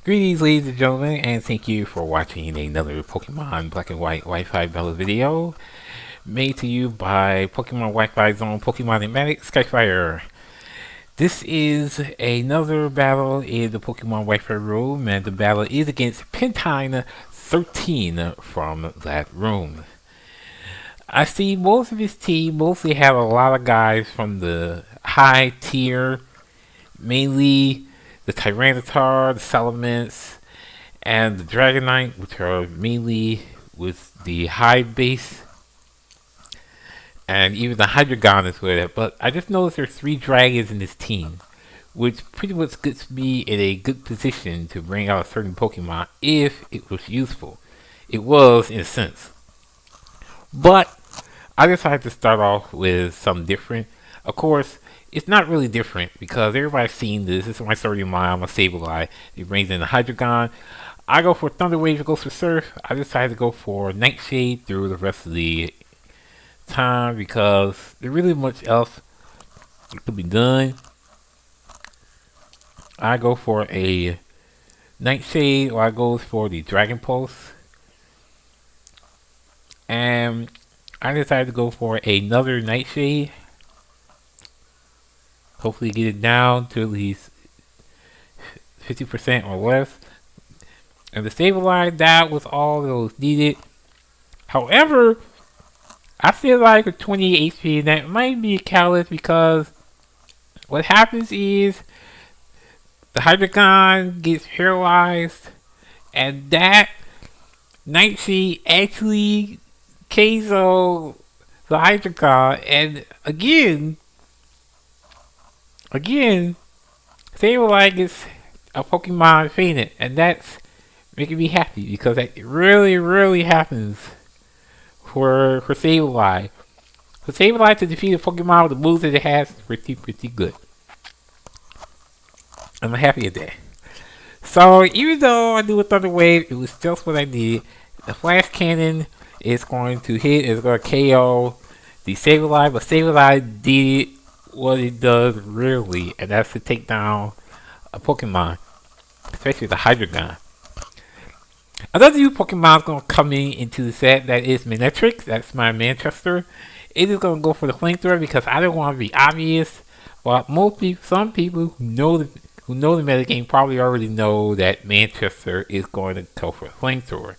Greetings, ladies and gentlemen, and thank you for watching another Pokemon Black and White Wi-Fi Battle video made to you by Pokemon Wi-Fi's own Pokemon Enigmatic Skyfire. This is another battle in the Pokemon Wi-Fi room, and the battle is against pentine13 from that room. I see most of his team mostly have a lot of guys from the high tier, mainly the Tyranitar, the Salamence, and the Dragonite, which are mainly with the high base, and even the Hydreigon is with it. But I just noticed there's 3 dragons in this team, which pretty much gets me in a good position to bring out a certain Pokemon if it was useful. It was, in a sense. But I decided to start off with something different. Of course, it's not really different because everybody's seen this. This is my story of mine. I'm a Sableye. It brings in the Hydreigon. I go for Thunder Wave. It goes for Surf. I decided to go for Nightshade through the rest of the time because there's really much else could be done. I go for a Nightshade, or I go for the Dragon Pulse. And I decided to go for another Nightshade. Hopefully get it down to at least 50% or less. And the Sableye, that was all that was needed. However, I feel like with 28 HP, that might be a catalyst because what happens is the Hydreigon gets paralyzed, and that Nightshade actually KO the Hydreigon, and again, Sableye gets a Pokemon fainted, and that's making me happy because that really happens for Sableye. For Sableye to defeat a Pokemon with the moves that it has is pretty good. I'm happy at that. So even though I do a Thunder Wave, it was just what I needed. The Flash Cannon is going to hit, it's going to KO the Sableye, but Sableye did what it does really, and that's to take down a Pokemon, especially the Hydreigon. Another new Pokemon is going to come into the set. That is Manectric. That's my Manchester. It is going to go for the Flamethrower because I don't want to be obvious. But some people who know the metagame probably already know that Manchester is going to go for the Flamethrower.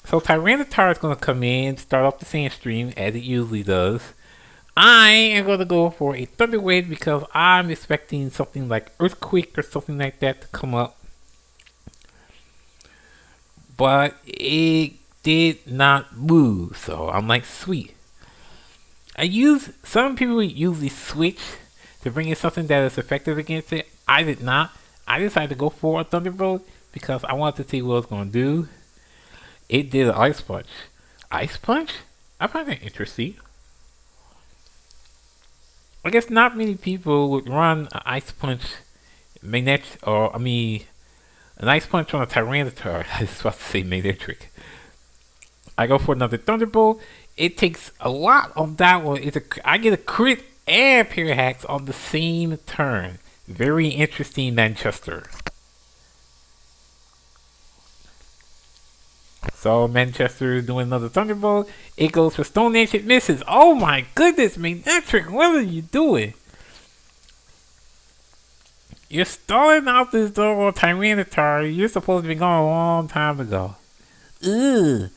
So Tyranitar is going to come in, start off the Sandstream as it usually does. I am going to go for a Thunder Wave because I'm expecting something like Earthquake or something like that to come up. But it did not move, so I'm like, sweet. Some people usually switch to bring in something that is effective against it. I did not. I decided to go for a Thunderbolt because I wanted to see what it was going to do. It did an Ice Punch. Ice Punch? I find that interesting. I guess not many people would run an Ice Punch an Ice Punch on a Tyranitar. I was supposed to say Manectric. I go for another Thunderbolt. It takes a lot on that one. I get a crit and Parahax on the same turn. Very interesting, Manchester. So Manchester doing another Thunderbolt. It goes for Stone Edge. It misses. Oh my goodness, Manectric, what are you doing? You're stalling out this door, Tyranitar. You're supposed to be gone a long time ago. Ugh.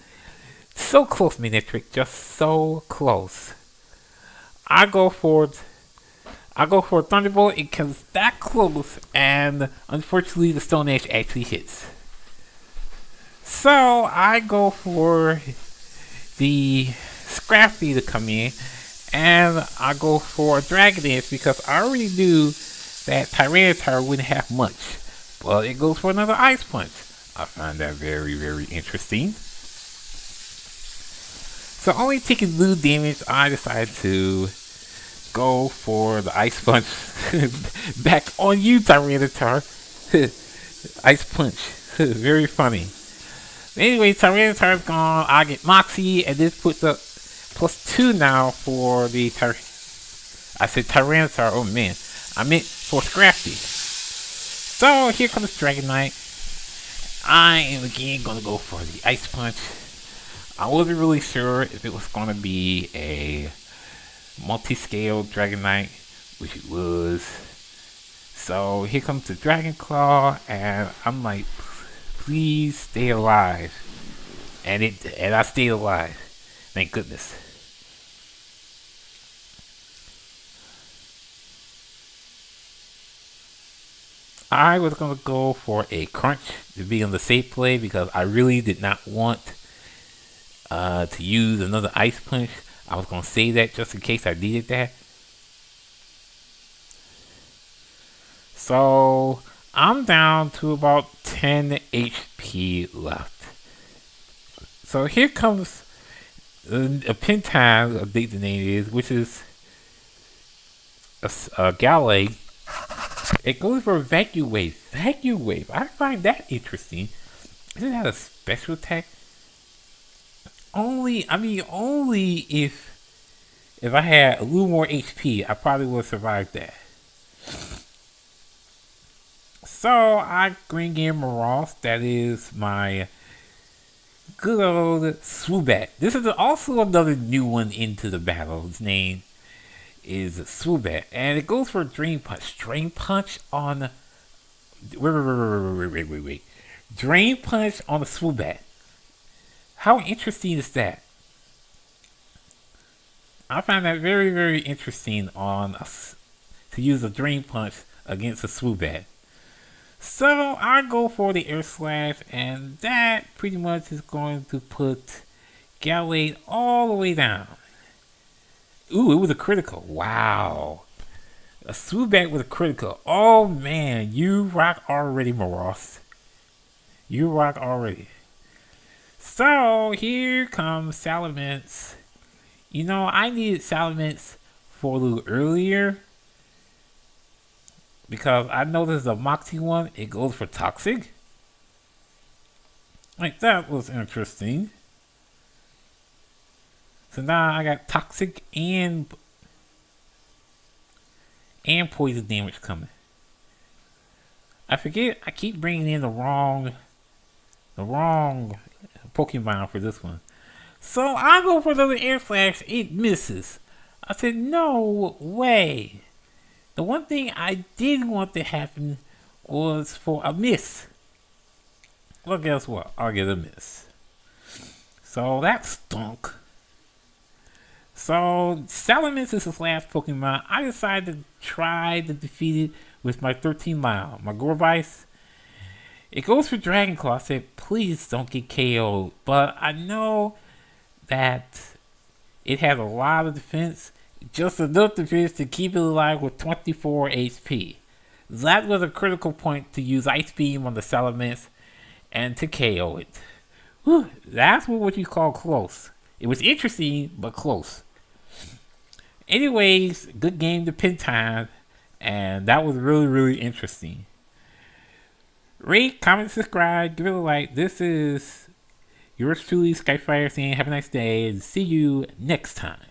So close, Manectric. Just so close. I go for Thunderbolt. It comes that close, and unfortunately, the Stone Edge actually hits. So I go for the Scrappy to come in, and I go for a Dragon Dance because I already knew that Tyranitar wouldn't have much. Well, it goes for another Ice Punch. I find that very interesting. So only taking little damage, I decided to go for the Ice Punch back on you, Tyranitar. Ice Punch. Very funny. Anyway, Tyranitar is gone. I get Moxie, and this puts up +2 now for the I said Tyranitar. Oh man, I meant for Scrappy. So here comes Dragon Knight. I am again gonna go for the Ice Punch. I wasn't really sure if it was gonna be a multi-scale Dragon Knight, which it was. So here comes the Dragon Claw, and I'm like, please stay alive. And I stayed alive. Thank goodness. I was gonna go for a crunch to be on the safe play because I really did not want to use another Ice Punch. I was gonna save that just in case I needed that. So I'm down to about 10 HP left. So here comes a Pentine, I think the name is, which is a Galley. It goes for Vacuum Wave. Vacuum Wave. I find that interesting. Isn't that a special attack? Only if I had a little more HP, I probably would have survived that. So I bring in Moross. That is my good old Swoobat. This is also another new one into the battle. His name is Swoobat, and it goes for Drain Punch. Drain Punch on wait. Drain Punch on a Swoobat. How interesting is that? I find that very, very interesting to use a Drain Punch against a Swoobat. So I go for the Air Slash, and that pretty much is going to put Gallade all the way down. Ooh, it was a critical. Wow. A Swoobat with a critical. Oh man, you rock already, Moross. You rock already. So here comes Salamence. You know, I needed Salamence for a little earlier because I noticed the Moxie one, it goes for Toxic. Like, that was interesting. So now I got Toxic and poison damage coming. I forget, I keep bringing in the wrong Pokemon for this one. So I go for the Air Slash, it misses. I said, no way. The one thing I didn't want to happen was for a miss. Well, guess what? I'll get a miss. So that stunk. So Salamence is his last Pokemon. I decided to try to defeat it with my 13 mile, my Gorebyss. It goes for Dragon Claw. I said, please don't get KO'd. But I know that it has a lot of defense. Just enough defense to keep it alive with 24 HP. That was a critical point to use Ice Beam on the Salamence and to KO it. Whew, that's what you call close. It was interesting, but close. Anyways, good game to Pentine, and that was really, really interesting. Rate, comment, subscribe, give it a like. This is yours truly, Skyfire, saying have a nice day, and see you next time.